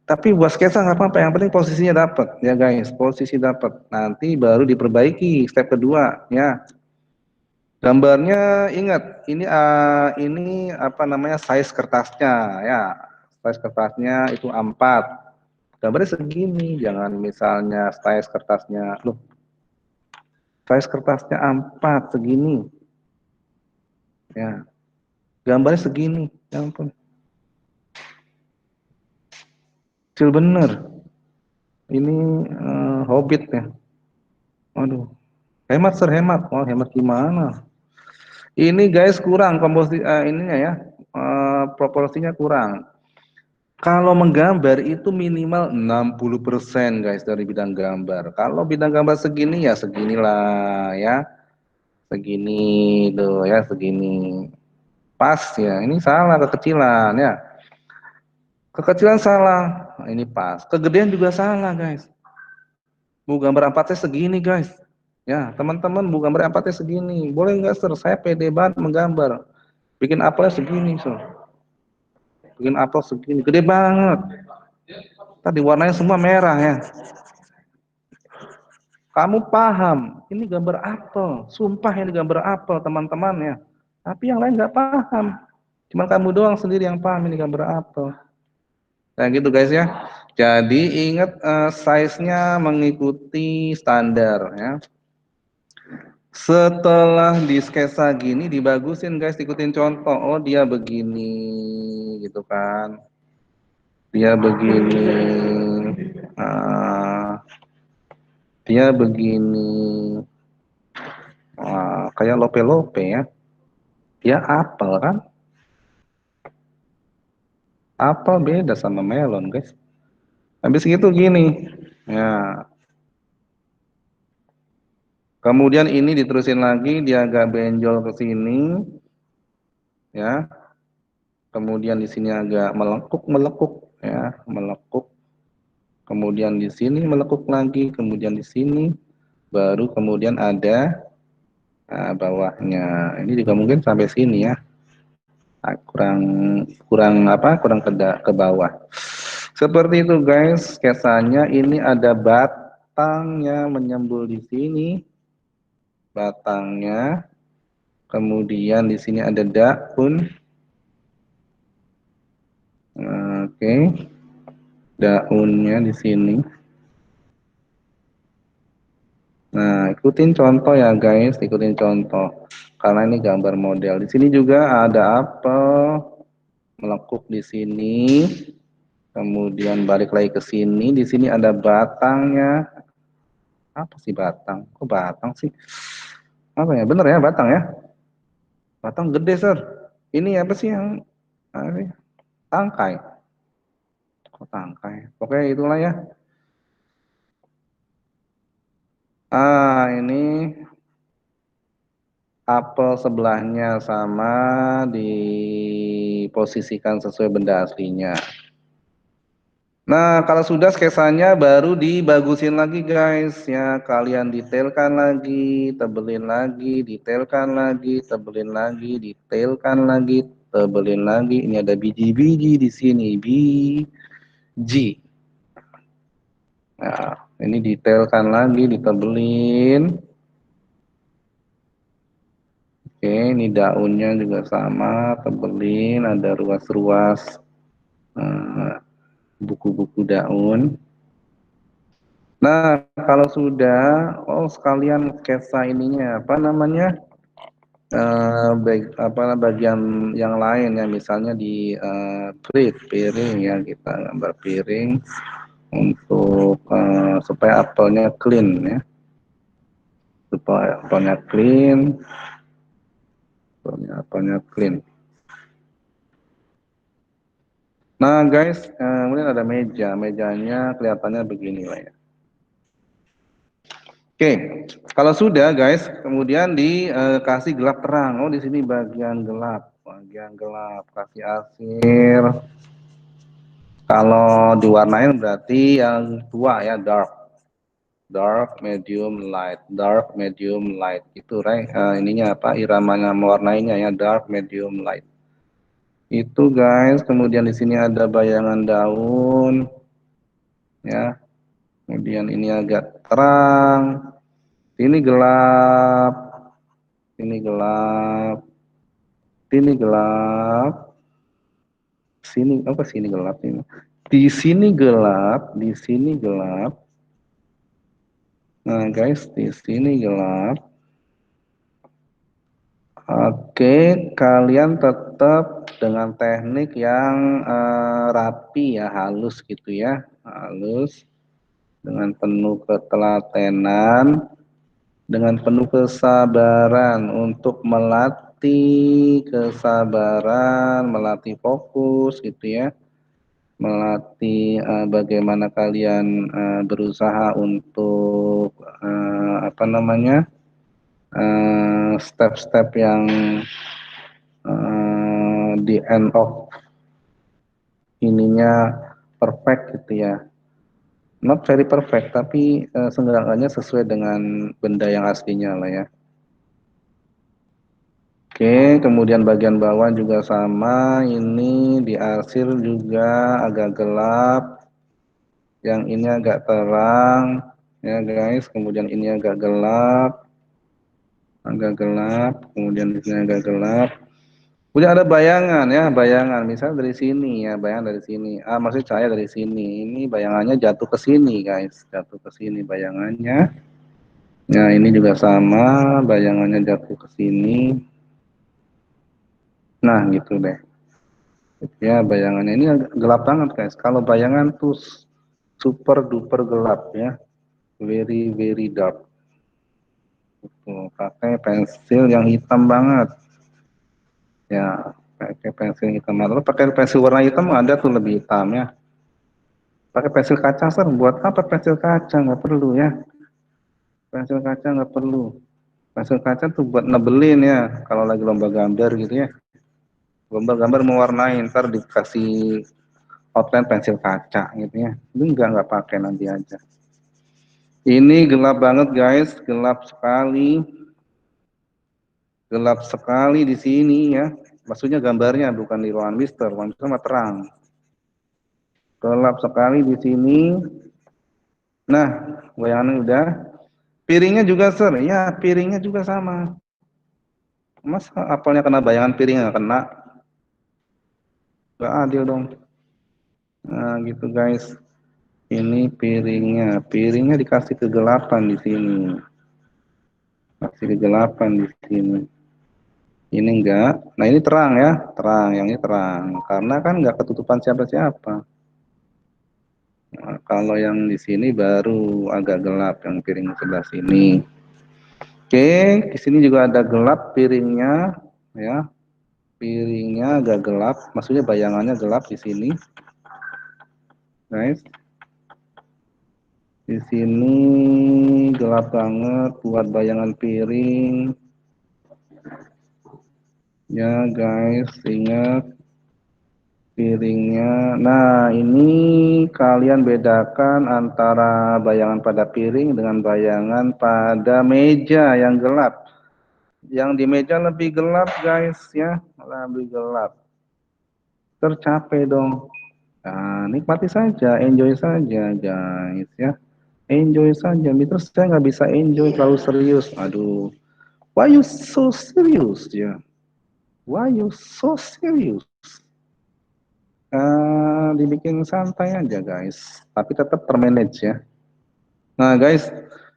Tapi buat sketsa nggak apa-apa. Yang penting posisinya dapat, ya guys. Posisi dapat. Nanti baru diperbaiki step kedua, ya. Gambarnya ingat, ini apa namanya size kertasnya ya. Size kertasnya itu A4. Gambarnya segini, jangan misalnya size kertasnya, loh, size kertasnya A4 segini. Ya. Gambarnya segini, ya ampun. Kecil bener. Ini Hobbit ya. Waduh. Hemat Sir, hemat. Oh, hemat gimana? Ini guys kurang komposisi ininya ya. Proporsinya kurang. Kalau menggambar itu minimal 60% guys dari bidang gambar. Kalau bidang gambar segini ya seginilah ya. Segini tuh ya, segini. Pas ya. Ini salah kekecilan ya. Kekecilan salah. Nah, ini pas. Kegedean juga salah guys. Bu gambar A4 segini guys. Ya, teman-teman bu gambar A4 segini. Boleh nggak Sir? Saya pede banget menggambar. Bikin apelnya segini, Sir. Bikin apel segini, gede banget. Tadi warnanya semua merah ya. Kamu paham, ini gambar apel. Sumpah ini gambar apel teman-teman ya. Tapi yang lain nggak paham. Cuma kamu doang sendiri yang paham ini gambar apel. Nah gitu guys ya. Jadi ingat size-nya mengikuti standar ya. Setelah di sketsa gini dibagusin guys, ikutin contoh. Oh dia begini gitu kan. Dia begini. Uh, dia begini. Kayak lope-lope ya. Dia apel kan. Apel beda sama melon guys. Habis gitu gini. Ya. Kemudian ini diterusin lagi, dia agak benjol ke sini. Ya. Kemudian di sini agak melekuk ya, melekuk. Kemudian di sini melekuk lagi, kemudian di sini baru kemudian ada bawahnya. Ini juga mungkin sampai sini ya. Kurang ke bawah. Seperti itu guys, sketsanya. Ini ada batangnya menyembul di sini. Batangnya. Kemudian di sini ada daun. Oke. Daunnya di sini. Nah, ikutin contoh ya guys, ikutin contoh. karena ini gambar model. Di sini juga ada apel melekuk di sini. Kemudian balik lagi ke sini. Di sini ada batangnya. Apa sih batang? Kok batang sih? Apa ya? Bener ya batang ya? Batang gede, Sir. Ini apa sih yang tangkai? Kok tangkai? Oke, itulah ya. Ini apel sebelahnya sama diposisikan sesuai benda aslinya. Nah, kalau sudah sketsanya baru dibagusin lagi guys ya. Kalian detailkan lagi, tebelin lagi, detailkan lagi, tebelin lagi, detailkan lagi, tebelin lagi. Ini ada biji-biji di sini, biji. Nah, ini detailkan lagi, ditebelin. Oke, ini daunnya juga sama, tebelin, ada ruas-ruas buku-buku daun. Nah, kalau sudah, sekalian sketsa ininya, apa namanya, bagian yang lain ya, misalnya di piring ya, kita gambar piring untuk supaya apelnya clean ya, supaya apelnya clean, Nah guys, kemudian ada mejanya kelihatannya begini lah ya. Oke, kalau sudah guys, kemudian dikasih gelap terang. Oh, di sini bagian gelap, kasih arsir. Kalau diwarnain berarti yang tua ya, dark, medium, light. Itu right? Ininya apa? Iramanya mewarnainya ya, dark, medium, light. Itu guys. Kemudian di sini ada bayangan daun, ya. Kemudian ini agak terang. Ini gelap, ini gelap, ini gelap, sini apa sini gelap ini? Di sini gelap, di sini gelap. Nah guys, di sini gelap. Oke, kalian tetap dengan teknik yang rapi ya, halus gitu ya, halus dengan penuh ketelatenan. Dengan penuh kesabaran untuk melatih kesabaran, melatih fokus gitu ya, melatih bagaimana kalian berusaha untuk apa namanya step-step yang di end of ininya perfect gitu ya, not very perfect tapi seenggaknya sesuai dengan benda yang aslinya lah ya. Oke, kemudian bagian bawah juga sama, ini diarsir juga agak gelap, yang ini agak terang, ya guys, kemudian ini agak gelap, kemudian di sini agak gelap. Kemudian ada bayangan ya, bayangan, misalnya dari sini ya, bayangan dari sini, maksud saya dari sini, ini bayangannya jatuh ke sini guys, jatuh ke sini bayangannya. Nah ini juga sama, bayangannya jatuh ke sini. Nah gitu deh. Ya bayangannya ini agak gelap banget guys. Kalau bayangan tuh super duper gelap ya, very very dark. Tuh, pakai pensil yang hitam banget. Ya pakai pensil hitam. Lalu pakai pensil warna hitam ada tuh lebih hitam ya. Pakai pensil kaca ser, buat apa pensil kaca? Nggak perlu ya. Pensil kaca nggak perlu. Pensil kaca tuh buat nebelin ya. Kalau lagi lomba gambar gitu ya. Lomba gambar mewarnai, ntar dikasih outline pensil kaca gitu ya. Itu nggak pakai nanti aja. Ini gelap banget guys, gelap sekali. Gelap sekali di sini ya. Maksudnya gambarnya bukan di ruangan Mister, ruangan Mister mah terang. Gelap sekali di sini. Nah, bayangannya udah. Piringnya juga ser, ya piringnya juga sama. Mas apelnya kena bayangan piring nggak kena? Nggak adil dong. Nah gitu guys. Ini piringnya dikasih kegelapan di sini. Kasih kegelapan di sini. Ini enggak. Nah ini terang ya, terang. Yang ini terang. Karena kan enggak ketutupan siapa-siapa. Nah, kalau yang di sini baru agak gelap yang piring sebelah sini. Oke, di sini juga ada gelap piringnya, ya. Piringnya agak gelap, maksudnya bayangannya gelap di sini, guys. Di sini gelap banget buat bayangan piring. Ya, guys, ingat piringnya. Nah, ini kalian bedakan antara bayangan pada piring dengan bayangan pada meja yang gelap. Yang di meja lebih gelap, guys, ya, lebih gelap. Tercapai dong. Nah, nikmati saja, enjoy saja, guys, ya. Enjoy saja. Terus saya nggak bisa enjoy terlalu serius. Aduh, why you so serious, ya? Why you so serious? Dibikin santai aja, guys. Tapi tetap termanage ya. Nah, guys.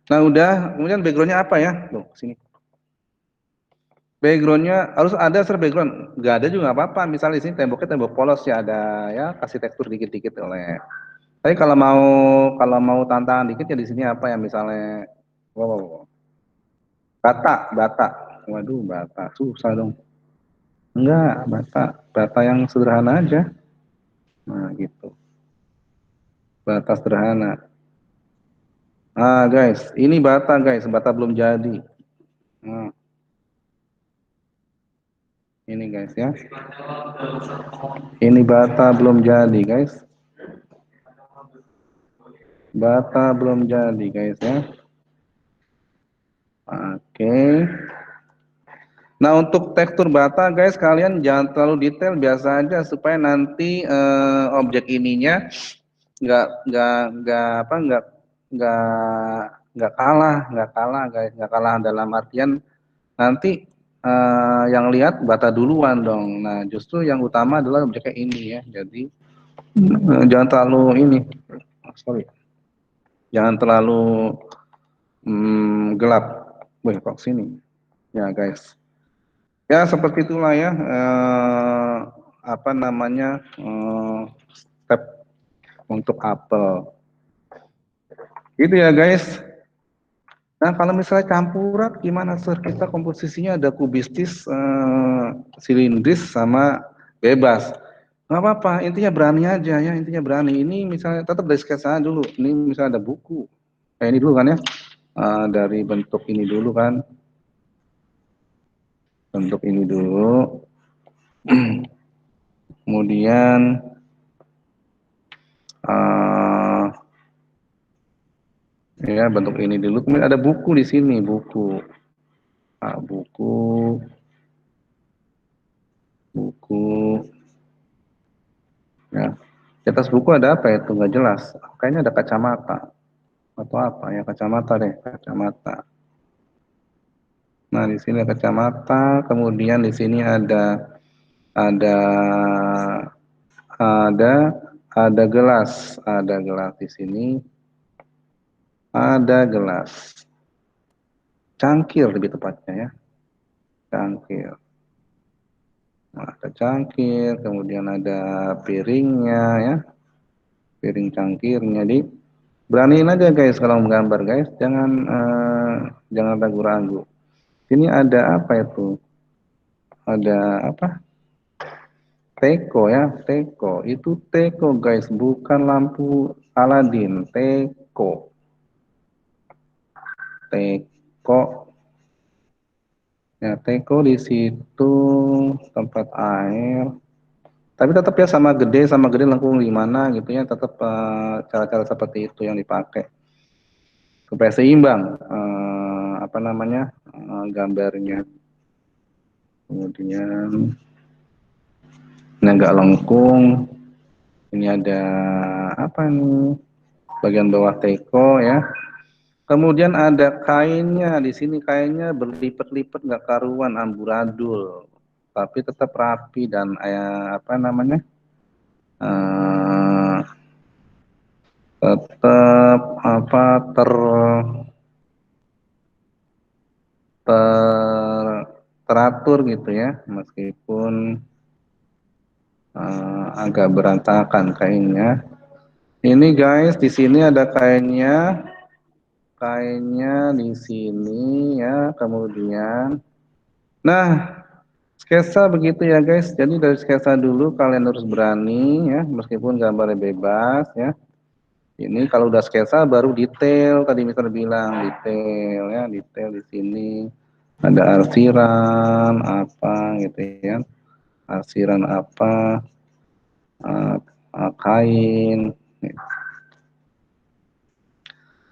Nah, udah. Kemudian backgroundnya apa ya? Tuh, sini. Backgroundnya harus ada background. Nggak ada juga nggak apa-apa. Misalnya di sini temboknya tembok polos ya ada ya. Kasih tekstur dikit-dikit oleh. Tapi kalau mau tantangan dikit ya di sini apa ya misalnya. Wow. Bata. Waduh, bata. Susah dong. Enggak, bata yang sederhana aja. Nah, gitu. Bata sederhana. Ah, guys, ini bata, guys. Bata belum jadi. Nah, ini guys ya. Ini bata belum jadi, guys. Bata belum jadi, guys ya. Oke. Nah, untuk tekstur bata, guys, kalian jangan terlalu detail, biasa aja supaya nanti objek ininya nggak nggak kalah, guys, nggak kalah dalam artian nanti yang lihat bata duluan dong. Nah, justru yang utama adalah objeknya ini ya. Jadi jangan terlalu ini, sorry, jangan terlalu gelap. Wih, kok sini? Ya, guys. Ya, seperti itulah ya. Apa namanya step untuk apel. Gitu ya, guys. Nah, kalau misalnya campuran gimana, Sir? Kita komposisinya ada kubistis, silindris, sama bebas. Nggak apa-apa, intinya berani aja ya, intinya berani. Ini misalnya tetap dari sketsa dulu. Ini misalnya ada buku. Ini dulu kan ya. Dari bentuk ini dulu kan. Bentuk ini dulu. Kemudian ya bentuk ini dulu. Kemudian ada buku di sini, buku. Buku. Ya. Di atas buku ada apa itu? Nggak jelas. Kayaknya ada kacamata. Atau apa ya? Kacamata deh, kacamata. Nah, di sini ada kacamata. Kemudian di sini ada ada ada gelas. Ada gelas di sini. Ada gelas. Cangkir lebih tepatnya ya. Cangkir. Nah, ada cangkir, kemudian ada piringnya ya. Piring cangkirnya. Jadi beraniin aja guys kalau menggambar guys, jangan ragu-ragu. Ini ada apa itu? Ada apa? Teko ya, teko. Itu teko guys, bukan lampu Aladin. Teko, teko. Ya, teko di situ tempat air. Tapi tetap ya sama gede lengkung di mana gitu ya, tetap cara-cara seperti itu yang dipakai supaya seimbang apa namanya gambarnya. Kemudian ini agak lengkung. Ini ada apa nih? Bagian bawah teko ya. Kemudian ada kainnya di sini, kainnya berlipat-lipat nggak karuan, amburadul. Tapi tetap rapi dan apa namanya? eh, tetap apa ter teratur gitu ya, meskipun agak berantakan kainnya. Ini guys, di sini ada kainnya di sini ya, kemudian. Nah, sketsa begitu ya guys. Jadi dari sketsa dulu kalian harus berani ya, meskipun gambarnya bebas ya. Ini kalau udah sketsa baru detail. Tadi Mister bilang detail ya, detail di sini. Ada arsiran apa gitu ya. Arsiran apa, kain.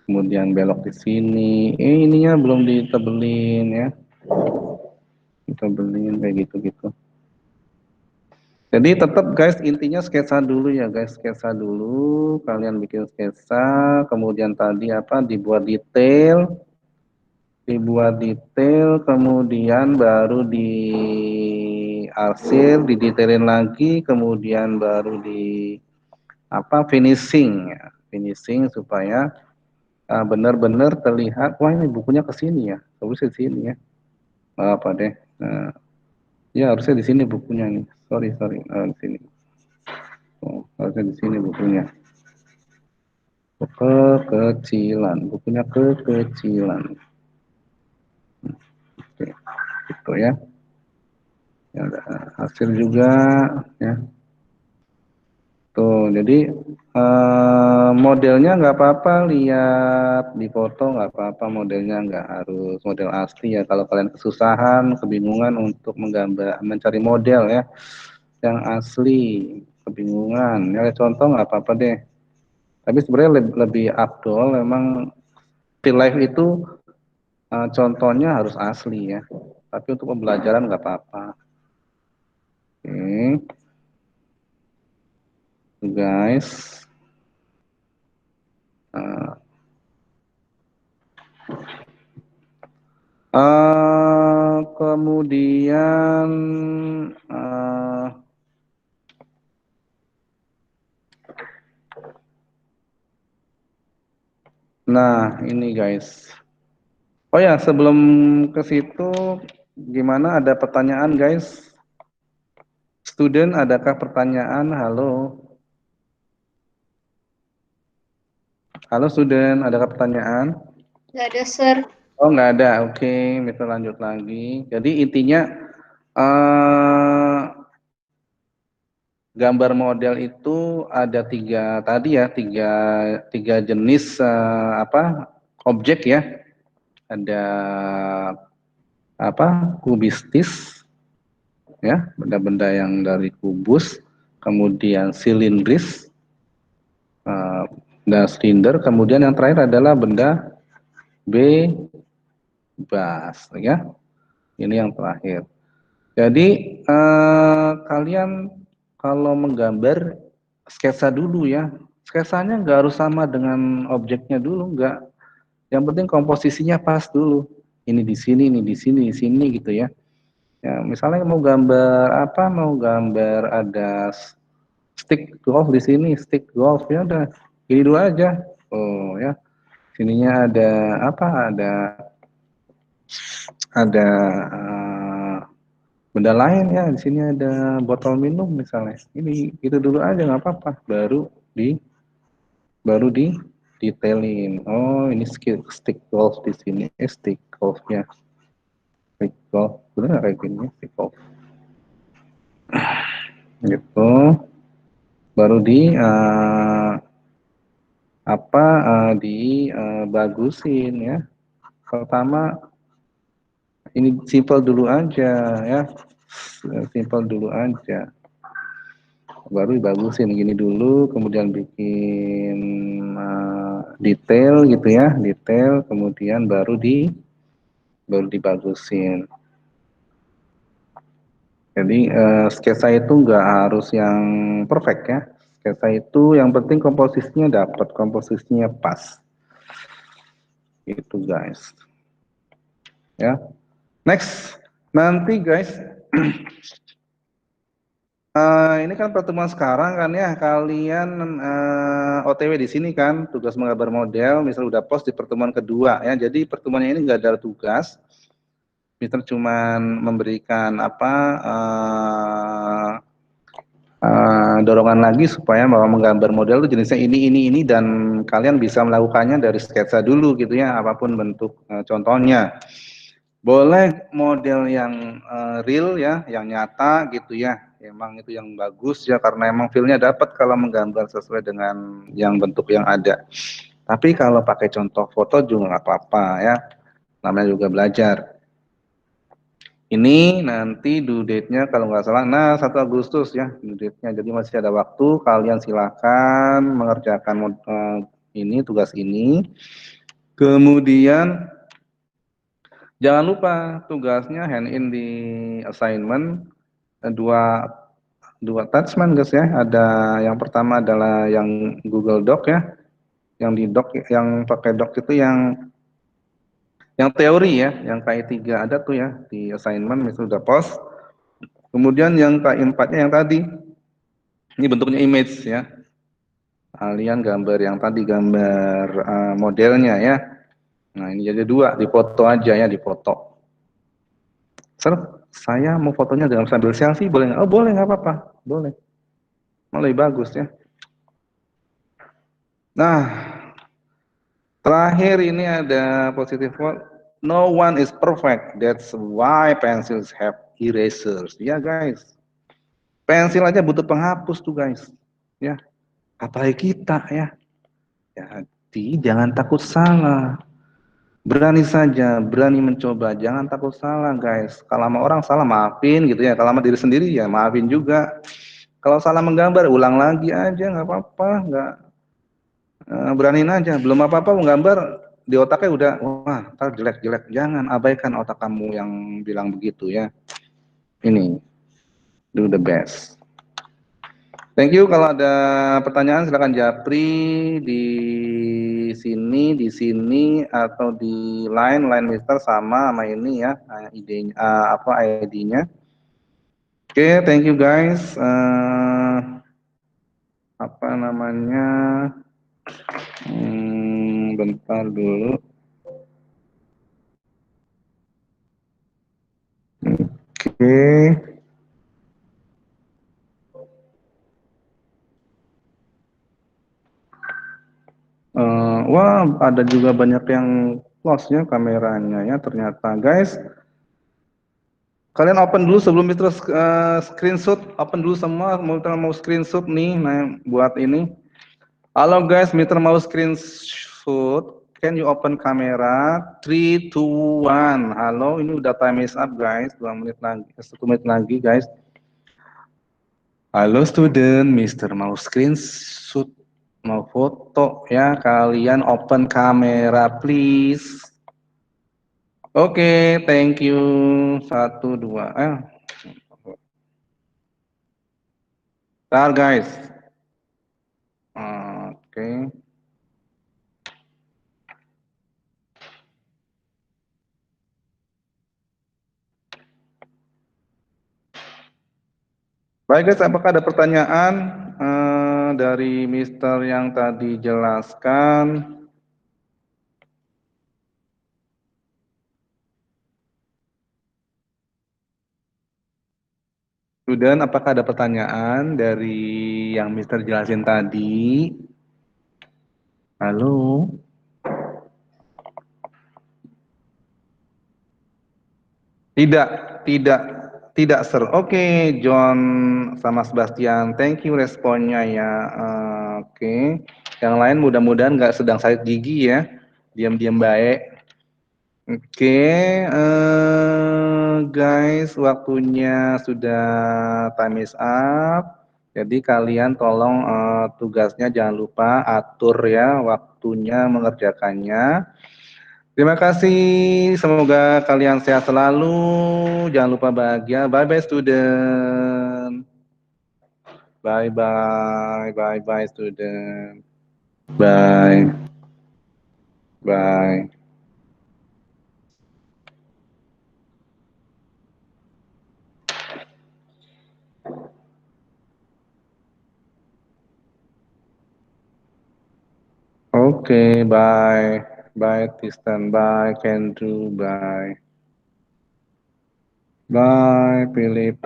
Kemudian belok di sini. Ininya belum ditebelin ya. Ditebelin kayak gitu-gitu. Jadi tetap guys, intinya sketsa dulu ya guys, sketsa dulu. Kalian bikin sketsa, kemudian tadi apa, dibuat detail, kemudian baru diarsir, didetailin lagi, kemudian baru di apa, finishing ya, finishing supaya benar-benar terlihat. Wah, ini bukunya ke sini ya, harusnya di sini ya. Apa deh? Nah, ya harusnya di sini bukunya nih. Sorry, di sini. Oh, harusnya di sini bukunya. Kekecilan, bukunya kekecilan. Oke, gitu ya. Ya, ada hasil juga ya. Tuh, jadi modelnya nggak apa-apa, lihat di foto nggak apa-apa, modelnya nggak harus model asli ya. Kalau kalian kesusahan, kebingungan untuk mencari model ya yang asli, kebingungan, ya contoh nggak apa-apa deh. Tapi sebenarnya lebih afdol memang still life itu contohnya harus asli ya. Tapi untuk pembelajaran nggak apa-apa. Oke, guys. Kemudian nah ini guys. Oh ya, sebelum ke situ gimana, ada pertanyaan guys? Student, adakah pertanyaan? Halo. Halo student, adakah pertanyaan?
Nggak ada, Sir.
Oh, nggak ada. Oke, kita lanjut lagi. Jadi intinya gambar model itu ada tiga tadi ya, tiga jenis apa, objek ya. Ada apa, kubistis ya, benda-benda yang dari kubus, kemudian silindris, benda silinder, kemudian yang terakhir adalah benda bebas ya. Ini yang terakhir. Jadi kalian kalau menggambar sketsa dulu ya. Sketsanya nggak harus sama dengan objeknya dulu, nggak. Yang penting komposisinya pas dulu. Ini di sini, ini di sini, di sini gitu ya. Ya, misalnya mau gambar apa? Mau gambar ada stick golf di sini, stick golf ya udah. Ini dulu aja. Oh ya. Sininya ada apa? Ada benda lain ya, di sini ada botol minum misalnya. Ini itu dulu aja nggak apa-apa. Baru di detailin. Oh, ini stick golf di sini. Stick golfnya. Stick golf. Benar nggak kayak gini? Stick golf. Gitu. Baru dibagusin ya. Pertama ini simple dulu aja ya. Simple dulu aja. Baru dibagusin gini dulu, kemudian bikin detail gitu ya, detail, kemudian baru dibagusin. Jadi sketsa itu nggak harus yang perfect ya. Sketsa itu yang penting komposisinya dapat, komposisinya pas. Itu guys. Ya. Next, nanti guys. Ini kan pertemuan sekarang kan ya, kalian OTW di sini kan, tugas menggambar model, misal udah post di pertemuan kedua ya. Jadi pertemuannya ini nggak ada tugas. Mister cuman memberikan apa dorongan lagi supaya bahwa menggambar model itu jenisnya ini dan kalian bisa melakukannya dari sketsa dulu gitu ya, apapun bentuk contohnya. Boleh model yang real ya, yang nyata gitu ya. Emang itu yang bagus ya karena emang feel-nya dapat kalau menggambar sesuai dengan yang bentuk yang ada. Tapi kalau pakai contoh foto juga nggak apa-apa ya. Namanya juga belajar. Ini nanti due date-nya kalau nggak salah, nah 1 Agustus ya due date-nya. Jadi masih ada waktu, kalian silakan mengerjakan ini, tugas ini. Kemudian jangan lupa tugasnya hand in di assignment, dua attachment guys ya. Ada yang pertama adalah yang Google Doc ya, yang di doc, yang pakai doc itu yang teori ya, yang KI3 ada tuh ya di assignment itu udah post. Kemudian yang KI4-nya yang tadi, ini bentuknya image ya. Kalian gambar yang tadi, gambar modelnya ya. Nah ini jadi 2, dipoto aja ya, dipoto. Sir, saya mau fotonya dengan sambil selfie boleh nggak? Oh boleh, nggak apa-apa, boleh. Malah lebih bagus ya. Nah, terakhir ini ada positive quote. No one is perfect. That's why pencils have erasers. Ya guys, pensil aja butuh penghapus tuh guys. Ya, apalagi kita ya. Jadi jangan takut salah. Berani saja, berani mencoba. Jangan takut salah guys. Kalau sama orang salah maafin gitu ya. Kalau sama diri sendiri ya maafin juga. Kalau salah menggambar ulang lagi aja, nggak apa-apa. Nggak beraniin aja. Belum apa-apa menggambar di otaknya udah wah ntar jelek-jelek. Jangan abaikan otak kamu yang bilang begitu ya. Ini do the best. Thank you. Kalau ada pertanyaan silakan japri di sini atau di line Mister sama ini ya idenya apa ID-nya. Oke, thank you guys. Apa namanya? Bentar dulu. Oke. Wah, ada juga banyak yang close-nya kameranya ya ternyata guys. Kalian open dulu sebelum Mister screenshot, open dulu semua, mau screenshot nih, nah buat ini. Halo guys, Mister mau screenshot, can you open kamera? 3, 2, 1. Halo, ini udah time is up guys, 2 menit lagi, 1 menit lagi guys. Halo student, Mister mau screenshot, mau foto ya, kalian open kamera please. Oke, thank you. 1, 2, Bentar guys. Oke. Baik guys, apakah ada pertanyaan dari Mister yang tadi jelaskan? Student, apakah ada pertanyaan dari yang Mister jelasin tadi? Halo? Tidak, sir. Oke, John sama Sebastian, thank you responnya ya. Oke, yang lain mudah-mudahan nggak sedang sakit gigi ya, diam-diam baik. Oke, guys, waktunya sudah time is up. Jadi kalian tolong tugasnya jangan lupa atur ya waktunya mengerjakannya. Terima kasih, semoga kalian sehat selalu. Jangan lupa bahagia. Bye bye student. Bye bye student. Bye. Bye. Oke, bye. Bye Tristan, bye Kendru, bye. Bye, Philip.